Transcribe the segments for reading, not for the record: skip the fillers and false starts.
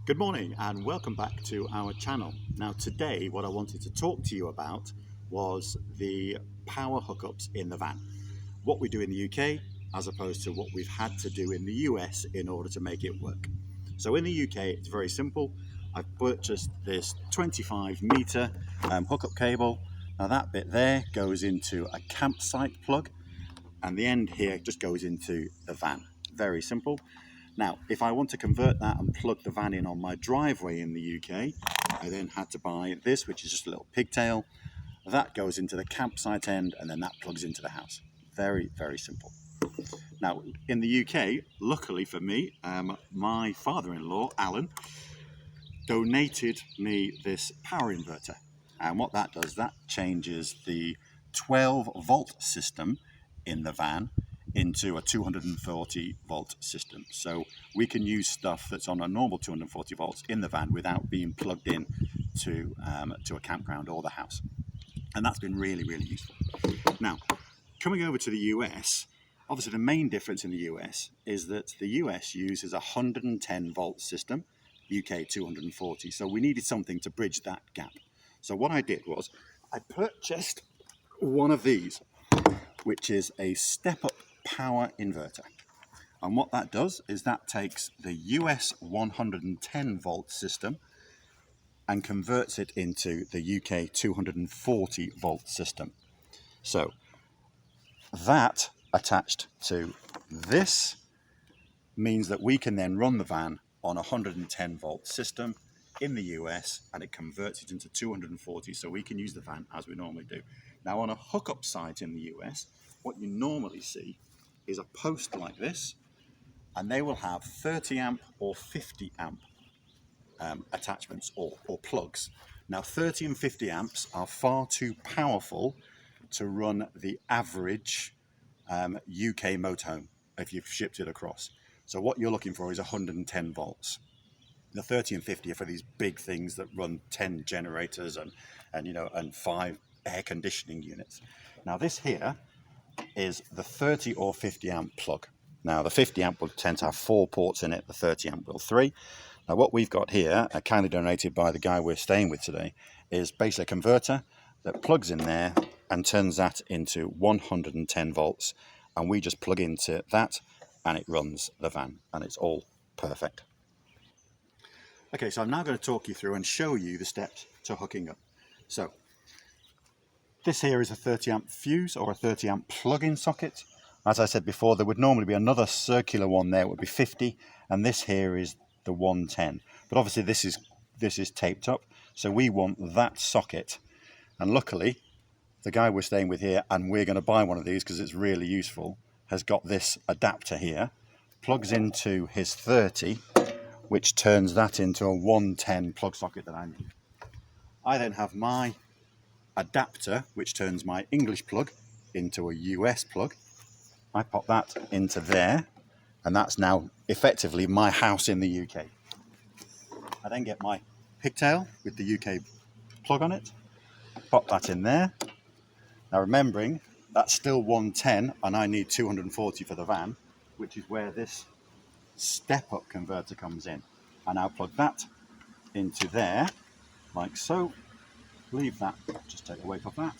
Good morning and welcome back to our channel. Now today what I wanted to talk to you about was the power hookups in the van. What we do in the UK as opposed to what we've had to do in the US in order to make it work. So in the UK it's very simple. I've purchased this 25-meter hookup cable. Now that bit there goes into a campsite plug and the end here just goes into the van. Very simple. Now, if I want to convert that and plug the van in on my driveway in the UK, I then had to buy this, which is just a little pigtail. That goes into the campsite end and then that plugs into the house. Very, very simple. Now, in the UK, luckily for me, my father-in-law, Alan, donated me this power inverter. And what that does, that changes the 12-volt system in the van into a 240 volt system. So we can use stuff that's on a normal 240 volts in the van without being plugged in to a campground or the house. And that's been really, really useful. Now, coming over to the US, obviously the main difference in the US is that the US uses a 110 volt system, UK 240. So we needed something to bridge that gap. So what I did was I purchased one of these, which is a step-up power inverter. And what that does is that takes the US 110 volt system and converts it into the UK 240 volt system. So that attached to this means that we can then run the van on a 110 volt system in the US and it converts it into 240, so we can use the van as we normally do. Now on a hookup site in the US, what you normally see is a post like this, and they will have 30 amp or 50 amp attachments or plugs. Now 30 and 50 amps are far too powerful to run the average UK motorhome if you've shipped it across. So what you're looking for is 110 volts. The 30 and 50 are for these big things that run 10 generators and 5 air conditioning units. Now this here is the 30 or 50 amp plug. Now the 50 amp will tend to have 4 ports in it, the 30 amp will 3. Now what we've got here, kindly donated by the guy we're staying with today, is basically a converter that plugs in there and turns that into 110 volts, and we just plug into that and it runs the van and it's all perfect. Okay, so I'm now going to talk you through and show you the steps to hooking up. So this here is a 30 amp fuse or a 30 amp plug-in socket. As I said before, there would normally be another circular one there, it would be 50, and this here is the 110. But obviously this is taped up, so we want that socket. And luckily, the guy we're staying with here, and we're going to buy one of these because it's really useful, has got this adapter here, plugs into his 30, which turns that into a 110 plug socket that I need. I then have my adapter, which turns my English plug into a US plug. I pop that into there, and that's now effectively my house in the UK. I then get my pigtail with the UK plug on it, pop that in there. Now remembering, that's still 110, and I need 240 for the van, which is where this step-up converter comes in. I now plug that into there, like so. Leave that, just take the weight off that.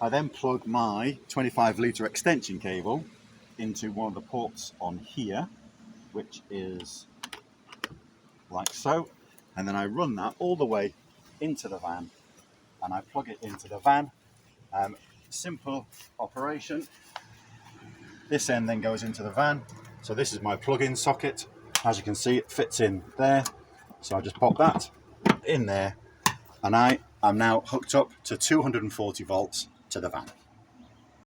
I then plug my 25-litre extension cable into one of the ports on here, which is like so. And then I run that all the way into the van and I plug it into the van. Simple operation. This end then goes into the van. So this is my plug-in socket. As you can see, it fits in there. So I just pop that in there and I'm now hooked up to 240 volts to the van.